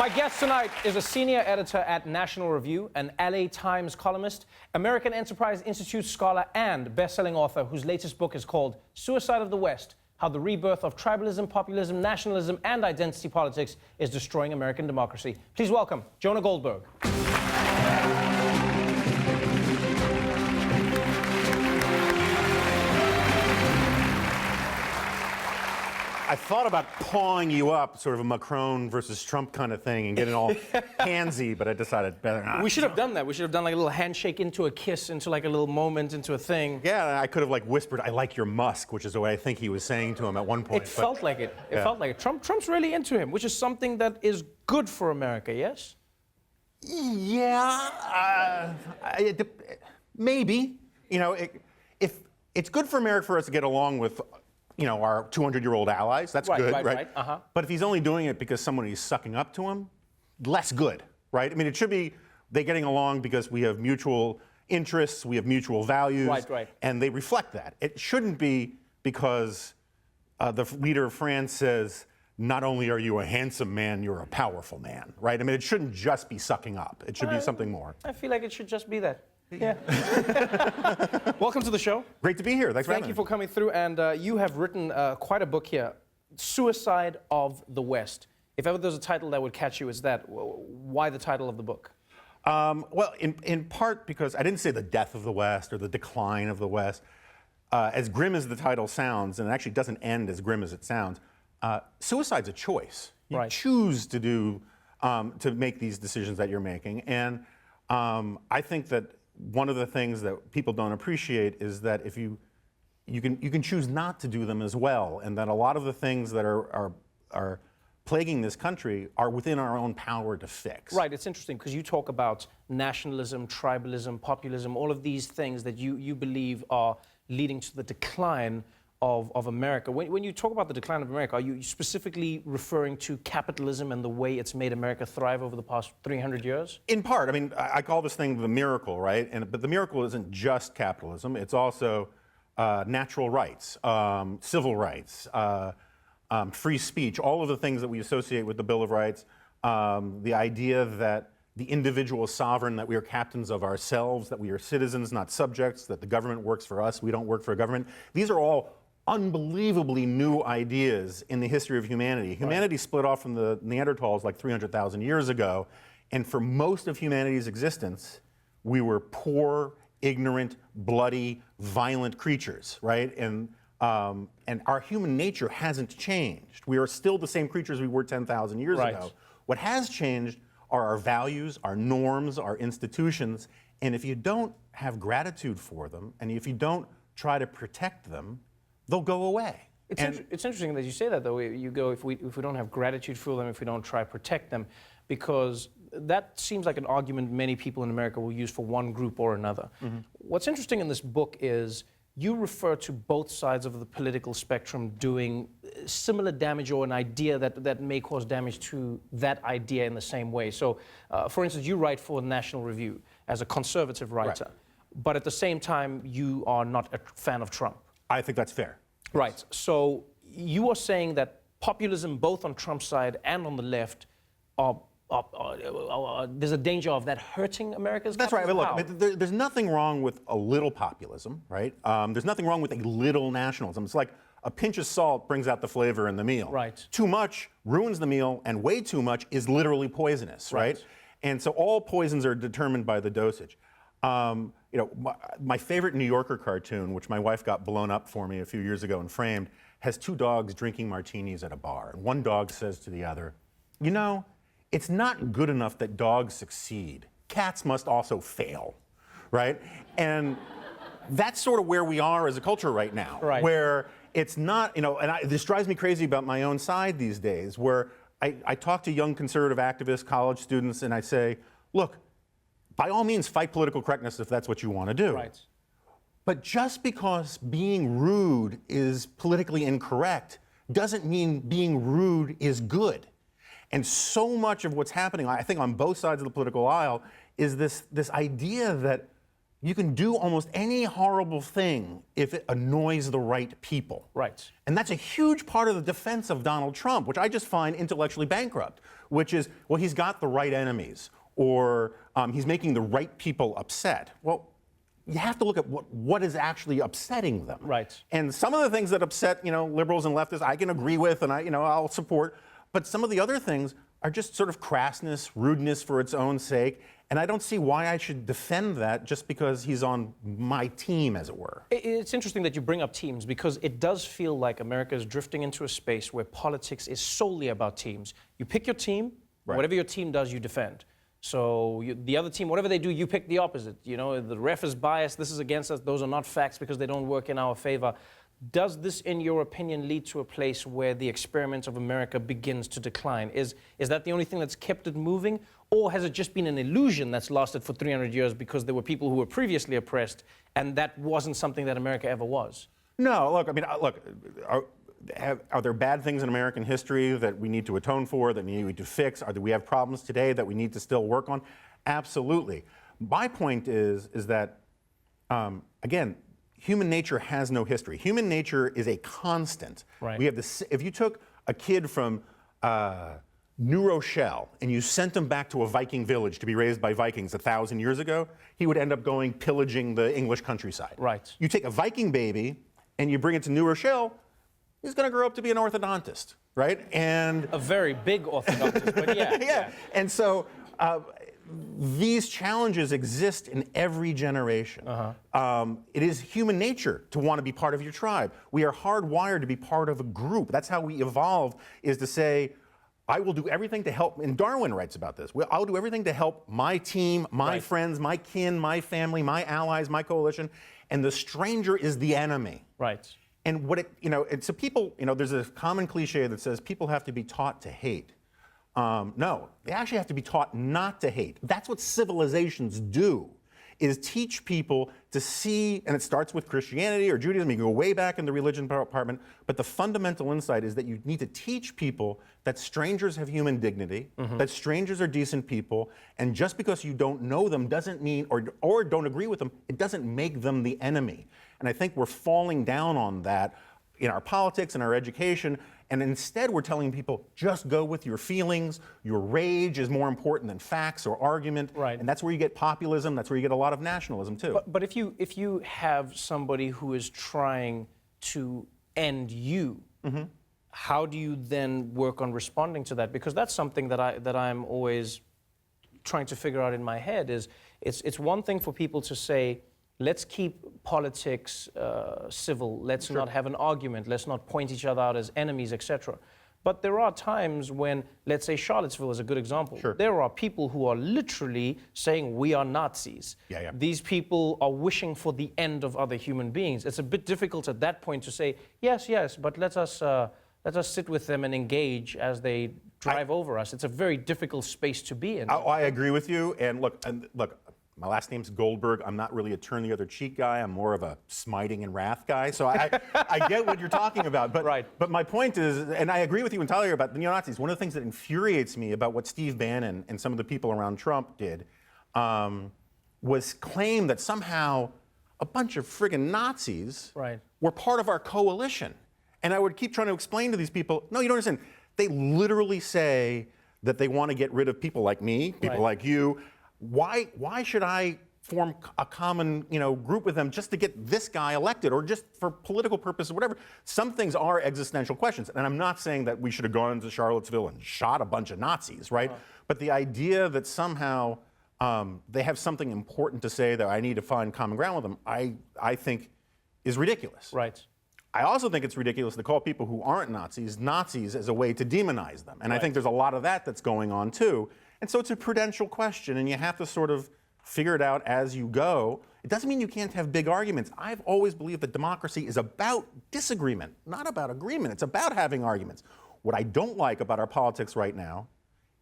My guest tonight is a senior editor at National Review, an LA Times columnist, American Enterprise Institute scholar, and best-selling author whose latest book is called Suicide of the West: How the Rebirth of Tribalism, Populism, Nationalism, and Identity Politics is Destroying American Democracy. Please welcome Jonah Goldberg. I thought about pawing you up, sort of a Macron versus Trump kind of thing, and getting all handsy, but I decided better not. We should have done that. We should have done like a little handshake into a kiss, into like a little moment, into a thing. Yeah, I could have like whispered, "I like your musk," which is the way I think he was saying to him at one point. It felt like it. It felt like it. Trump's really into him, which is something that is good for America, yes? Yeah, maybe. You know, if it's good for America for us to get along with, you know, our 200-year-old allies, that's good, right? Uh-huh. But if he's only doing it because somebody's sucking up to him, less good, right? I mean, it should be they getting along because we have mutual interests, we have mutual values, and they reflect that. It shouldn't be because the leader of France says, not only are you a handsome man, you're a powerful man, right? I mean, it shouldn't just be sucking up. It should be something more. I feel like it should just be that. Yeah. Welcome to the show. Great to be here. Thanks for having me. Thank you for coming through. And you have written quite a book here, Suicide of the West. If ever there's a title that would catch you, it's that. Why the title of the book? Well, in part because I didn't say the death of the West or the decline of the West. As grim as the title sounds, and it actually doesn't end as grim as it sounds, suicide's a choice. You choose to do, to make these decisions that you're making. And I think that one of the things that people don't appreciate is that if you can choose not to do them as well, and that a lot of the things that are plaguing this country are within our own power to fix. Right, it's interesting because you talk about nationalism, tribalism, populism, all of these things that you believe are leading to the decline of America. When you talk about the decline of America, are you specifically referring to capitalism and the way it's made America thrive over the past 300 years? In part. I mean, I call this thing the miracle, right? But the miracle isn't just capitalism. It's also natural rights, civil rights, free speech, all of the things that we associate with the Bill of Rights, the idea that the individual is sovereign, that we are captains of ourselves, that we are citizens, not subjects, that the government works for us, we don't work for a government. These are all unbelievably new ideas in the history of humanity. Humanity split off from the Neanderthals like 300,000 years ago, and for most of humanity's existence, we were poor, ignorant, bloody, violent creatures, right? And our human nature hasn't changed. We are still the same creatures we were 10,000 years ago. What has changed are our values, our norms, our institutions, and if you don't have gratitude for them, and if you don't try to protect them, they'll go away. It's interesting that you say that, though. You go, if we don't have gratitude for them, if we don't try to protect them, because that seems like an argument many people in America will use for one group or another. What's interesting in this book is you refer to both sides of the political spectrum doing similar damage, or an idea that may cause damage to that idea in the same way. So, for instance, you write for National Review as a conservative writer, but at the same time, you are not a fan of Trump. I think that's fair. Right. So you are saying that populism, both on Trump's side and on the left, there's a danger of that hurting America's capitalism? That's right. Look, there's nothing wrong with a little populism, right? There's nothing wrong with a little nationalism. It's like a pinch of salt brings out the flavor in the meal. Right. Too much ruins the meal, and way too much is literally poisonous, right? And so all poisons are determined by the dosage. You know, my favorite New Yorker cartoon, which my wife got blown up for me a few years ago and framed, has two dogs drinking martinis at a bar. And one dog says to the other, you know, it's not good enough that dogs succeed. Cats must also fail, right? And that's sort of where we are as a culture right now, where it's not, you know, and this drives me crazy about my own side these days, where I talk to young conservative activists, college students, and I say, look, by all means, fight political correctness if that's what you want to do. But just because being rude is politically incorrect doesn't mean being rude is good. And so much of what's happening, I think, on both sides of the political aisle is this idea that you can do almost any horrible thing if it annoys the right people. Right. And that's a huge part of the defense of Donald Trump, which I just find intellectually bankrupt, which is, well, he's got the right enemies, or he's making the right people upset. Well, you have to look at what is actually upsetting them. Right. And some of the things that upset, liberals and leftists, I can agree with and I'll support. But some of the other things are just sort of crassness, rudeness for its own sake. And I don't see why I should defend that just because he's on my team, as it were. It's interesting that you bring up teams, because it does feel like America is drifting into a space where politics is solely about teams. You pick your team, Right. whatever your team does, you defend. So the other team, whatever they do, you pick the opposite. The ref is biased, this is against us, those are not facts because they don't work in our favor. Does this, in your opinion, lead to a place where the experiment of America begins to decline? Is that the only thing that's kept it moving? Or has it just been an illusion that's lasted for 300 years because there were people who were previously oppressed and that wasn't something that America ever was? No, look, are there bad things in American history that we need to atone for, that we need to fix? Do we have problems today that we need to still work on? Absolutely. My point is that, again, human nature has no history. Human nature is a constant. Right. We have this. If you took a kid from New Rochelle and you sent him back to a Viking village to be raised by Vikings 1,000 years ago, he would end up going pillaging the English countryside. Right. You take a Viking baby and you bring it to New Rochelle, he's going to grow up to be an orthodontist, right? And A very big orthodontist, but yeah. yeah. And so these challenges exist in every generation. It is human nature to want to be part of your tribe. We are hardwired to be part of a group. That's how we evolved, is to say, I will do everything to help, and Darwin writes about this, I'll do everything to help my team, my Right. friends, my kin, my family, my allies, my coalition, and the stranger is the enemy. Right. And what it's so people, there's a common cliche that says people have to be taught to hate. No, they actually have to be taught not to hate. That's what civilizations do, is teach people to see, and it starts with Christianity or Judaism, you go way back in the religion department, but the fundamental insight is that you need to teach people that strangers have human dignity, that strangers are decent people, and just because you don't know them doesn't mean, or don't agree with them, it doesn't make them the enemy. And I think we're falling down on that in our politics and our education, and instead we're telling people, just go with your feelings, your rage is more important than facts or argument, Right. and that's where you get populism, that's where you get a lot of nationalism too. But if you have somebody who is trying to end you, how do you then work on responding to that? Because that's something that I'm always trying to figure out in my head. Is it's one thing for people to say, let's keep politics civil, let's not have an argument, let's not point each other out as enemies, etc. But there are times when, let's say Charlottesville is a good example. Sure. There are people who are literally saying we are Nazis. Yeah. These people are wishing for the end of other human beings. It's a bit difficult at that point to say, yes, but let us sit with them and engage as they drive over us. It's a very difficult space to be in. I agree with you, and look, my last name's Goldberg. I'm not really a turn the other cheek guy. I'm more of a smiting and wrath guy. So I get what you're talking about. But, Right. but my point is, and I agree with you entirely about the neo-Nazis, one of the things that infuriates me about what Steve Bannon and some of the people around Trump did was claim that somehow a bunch of friggin' Nazis Right. were part of our coalition. And I would keep trying to explain to these people, no, you don't understand. They literally say that they want to get rid of people like me, people Right. like you. Why should I form a common group with them just to get this guy elected, or just for political purposes, whatever? Some things are existential questions, and I'm not saying that we should have gone to Charlottesville and shot a bunch of Nazis, right? But the idea that somehow they have something important to say that I need to find common ground with them, I think is ridiculous. Right. I also think it's ridiculous to call people who aren't Nazis as a way to demonize them. And I think there's a lot of that's going on too. And so it's a prudential question, and you have to sort of figure it out as you go. It doesn't mean you can't have big arguments. I've always believed that democracy is about disagreement, not about agreement. It's about having arguments. What I don't like about our politics right now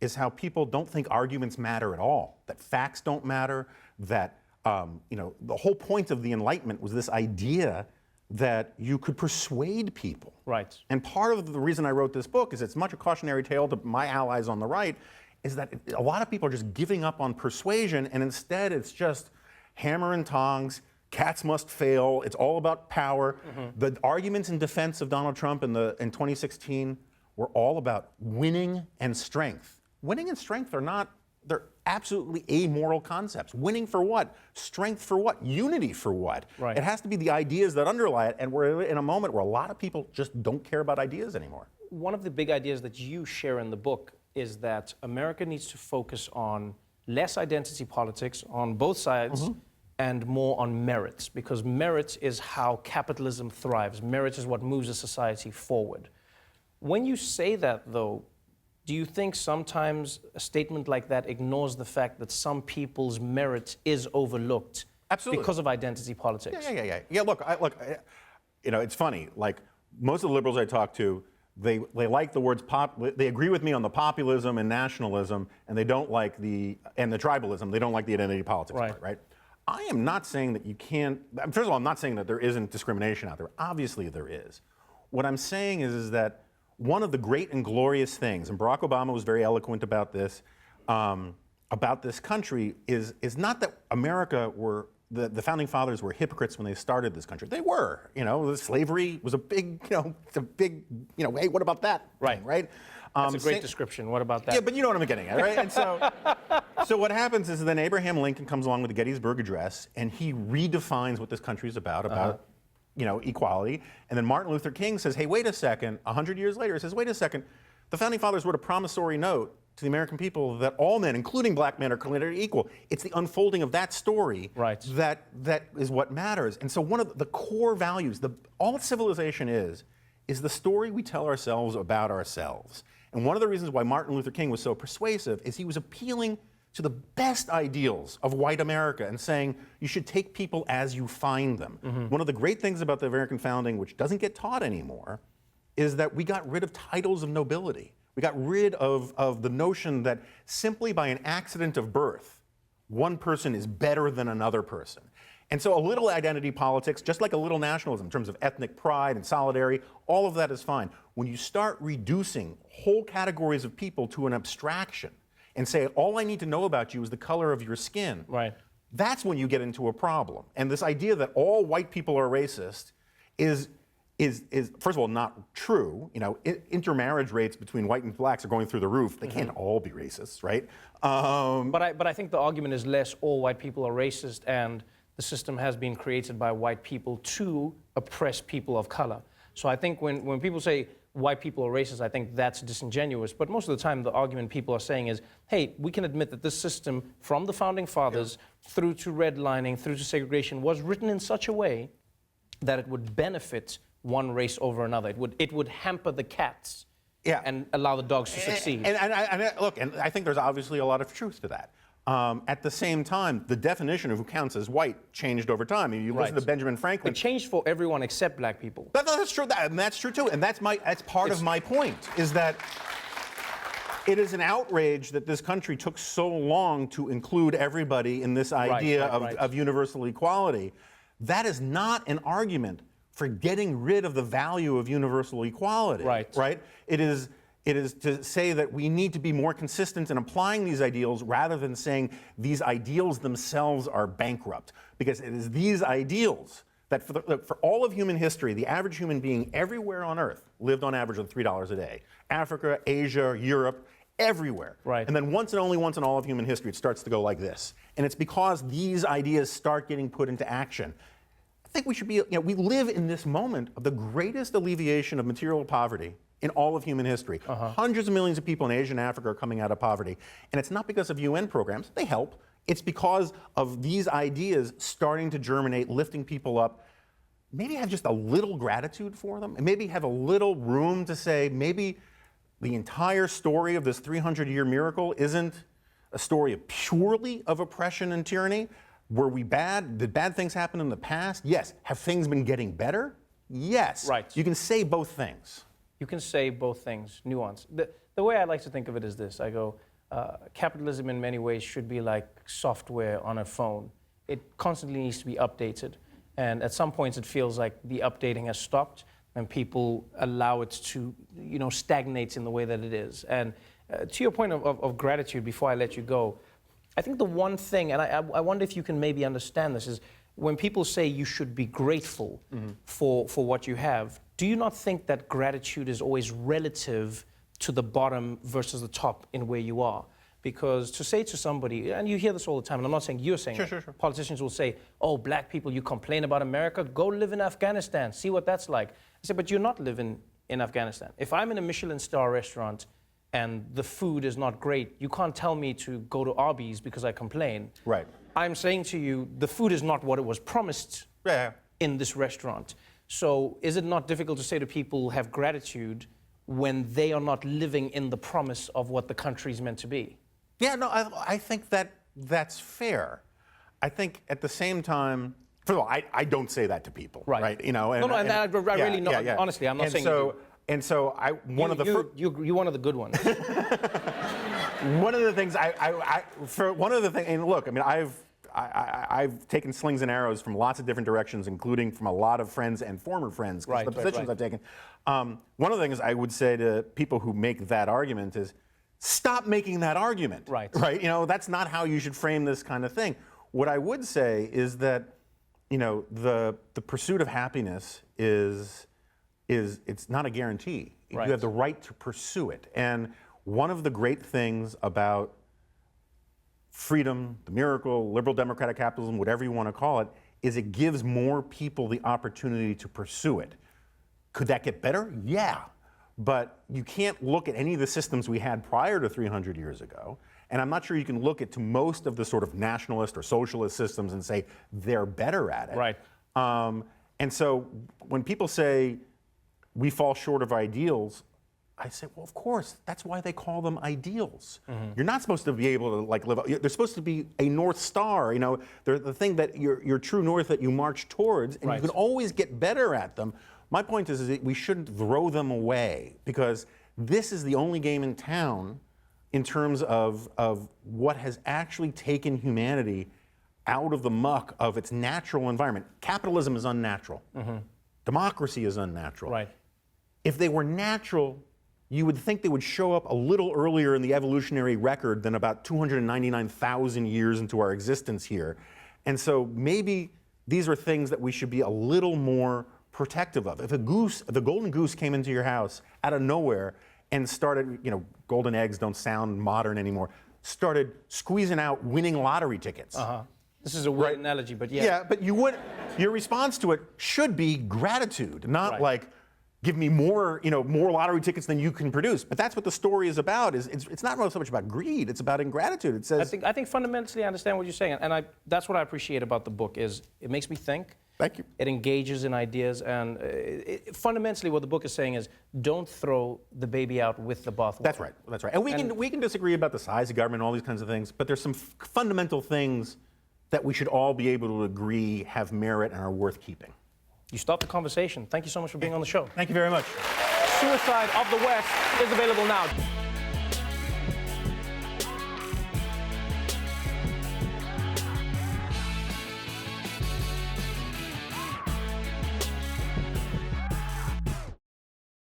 is how people don't think arguments matter at all, that facts don't matter, that the whole point of the Enlightenment was this idea that you could persuade people. Right. And part of the reason I wrote this book is it's much a cautionary tale to my allies on the right, is that a lot of people are just giving up on persuasion, and instead it's just hammer and tongs, cats must fail, it's all about power. The arguments in defense of Donald Trump in 2016 were all about winning and strength. Winning and strength they're absolutely amoral concepts. Winning for what? Strength for what? Unity for what? Right. It has to be the ideas that underlie it, and we're in a moment where a lot of people just don't care about ideas anymore. One of the big ideas that you share in the book is that America needs to focus on less identity politics on both sides and more on merits, because merit is how capitalism thrives. Merit is what moves a society forward. When you say that, though, do you think sometimes a statement like that ignores the fact that some people's merit is overlooked Absolutely. because of identity politics? Yeah, look, it's funny. Like, most of the liberals I talk to, they like the words they agree with me on the populism and nationalism, and they don't like the tribalism. They don't like the identity politics part, right? I am not saying that you can't, first of all, I'm not saying that there isn't discrimination out there. Obviously there is. What I'm saying is that one of the great and glorious things, and Barack Obama was very eloquent about this country, is not that America the founding fathers were hypocrites when they started this country. They were, slavery was a big, hey, what about that? Right? That's a great description. What about that? Yeah, but you know what I'm getting at, right? And so what happens is then Abraham Lincoln comes along with the Gettysburg Address, and he redefines what this country is about equality. And then Martin Luther King says, hey, wait a second. 100 years later, he says, wait a second. The founding fathers wrote a promissory note to the American people that all men, including black men, are created equal. It's the unfolding of that story that is what matters. And so one of the core values, all civilization is the story we tell ourselves about ourselves. And one of the reasons why Martin Luther King was so persuasive is he was appealing to the best ideals of white America and saying you should take people as you find them. One of the great things about the American founding, which doesn't get taught anymore, is that we got rid of titles of nobility. We got rid of the notion that simply by an accident of birth, one person is better than another person. And so a little identity politics, just like a little nationalism in terms of ethnic pride and solidarity, all of that is fine. When you start reducing whole categories of people to an abstraction and say, all I need to know about you is the color of your skin, that's when you get into a problem. And this idea that all white people are racist is first of all not true. Intermarriage rates between white and blacks are going through the roof. They can't all be racists, right? But I think the argument is less all white people are racist and the system has been created by white people to oppress people of color. So I think when people say white people are racist, I think that's disingenuous. But most of the time, the argument people are saying is, hey, we can admit that this system, from the founding fathers through to redlining, through to segregation, was written in such a way that it would benefit one race over another. It would hamper the cats and allow the dogs to succeed. And look, and I think there's obviously a lot of truth to that. At the same time, the definition of who counts as white changed over time. You listen to Benjamin Franklin. It changed for everyone except black people. That's true. That's true too. And that's part of my point, is that it is an outrage that this country took so long to include everybody in this idea of universal equality. That is not an argument for getting rid of the value of universal equality. Right? It is to say that we need to be more consistent in applying these ideals rather than saying these ideals themselves are bankrupt. Because it is these ideals that for all of human history, the average human being everywhere on Earth lived on average on $3 a day. Africa, Asia, Europe, everywhere. And then once and only once in all of human history, it starts to go like this. And it's because these ideas start getting put into action. I think we should be, we live in this moment of the greatest alleviation of material poverty in all of human history. Hundreds of millions of people in Asia and Africa are coming out of poverty. And it's not because of UN programs. They help. It's because of these ideas starting to germinate, lifting people up. Maybe have just a little gratitude for them, and maybe have a little room to say, maybe the entire story of this 300-year miracle isn't a story purely of oppression and tyranny. Were we bad? Did bad things happen in the past? Yes. Have things been getting better? Yes. You can say both things. You can say both things, nuance. The way I like to think of it is this. I go, capitalism in many ways should be like software on a phone. It constantly needs to be updated. And at some points it feels like the updating has stopped and people allow it to, stagnate in the way that it is. And to your point of gratitude, before I let you go, I think the one thing, and I wonder if you can maybe understand this, is when people say you should be grateful for what you have, do you not think that gratitude is always relative to the bottom versus the top in where you are? Because to say to somebody, and you hear this all the time, and I'm not saying you're saying it, Sure. politicians will say, oh, black people, you complain about America, go live in Afghanistan, see what that's like. I say, but you're not living in Afghanistan. If I'm in a Michelin star restaurant and the food is not great, you can't tell me to go to Arby's because I complain. Right. I'm saying to you, the food is not what it was promised in this restaurant. So is it not difficult to say to people, have gratitude, when they are not living in the promise of what the country is meant to be? Yeah, no, I think that's fair. I think at the same time, first of all, I don't say that to people, right? You know, I really not. Yeah. Honestly, I'm not saying you do. And so one of the you're one of the good ones. One of the things and look, I mean, I've taken slings and arrows from lots of different directions, including from a lot of friends and former friends, because the positions I've taken. One of the things I would say to people who make that argument is, stop making that argument. Right. You know, that's not how you should frame this kind of thing. What I would say is that, you know, the pursuit of happiness is it's not a guarantee. You have the right to pursue it. And one of the great things about freedom, the miracle, liberal democratic capitalism, whatever you want to call it, is it gives more people the opportunity to pursue it. Could that get better? Yeah. But you can't look at any of the systems we had prior to 300 years ago, and I'm not sure you can look at to most of the sort of nationalist or socialist systems and say they're better at it. Right. And so when people say we fall short of ideals, I say, well, of course, that's why they call them ideals. You're not supposed to be able to like live. They're supposed to be a North Star. You know, they're the thing that your true north that you march towards, and you can always get better at them. My point is that we shouldn't throw them away, because this is the only game in town in terms of what has actually taken humanity out of the muck of its natural environment. Capitalism is unnatural. Democracy is unnatural. Right. If they were natural, you would think they would show up a little earlier in the evolutionary record than about 299,000 years into our existence here. And so maybe these are things that we should be a little more protective of. If the golden goose came into your house out of nowhere and started, you know, golden eggs don't sound modern anymore, started squeezing out winning lottery tickets. This is a weird analogy, but yeah. Yeah, but your response to it should be gratitude, not like, give me more, you know, more lottery tickets than you can produce. But that's what the story is about. It's not really so much about greed. It's about ingratitude. It says. I think fundamentally I understand what you're saying, and that's what I appreciate about the book is it makes me think. Thank you. It engages in ideas, and fundamentally what the book is saying is don't throw the baby out with the bathwater. That's right. That's right. And we can disagree about the size of government, all these kinds of things, but there's some fundamental things that we should all be able to agree have merit and are worth keeping. You stopped the conversation. Thank you so much for being on the show. Thank you very much. Suicide of the West is available now.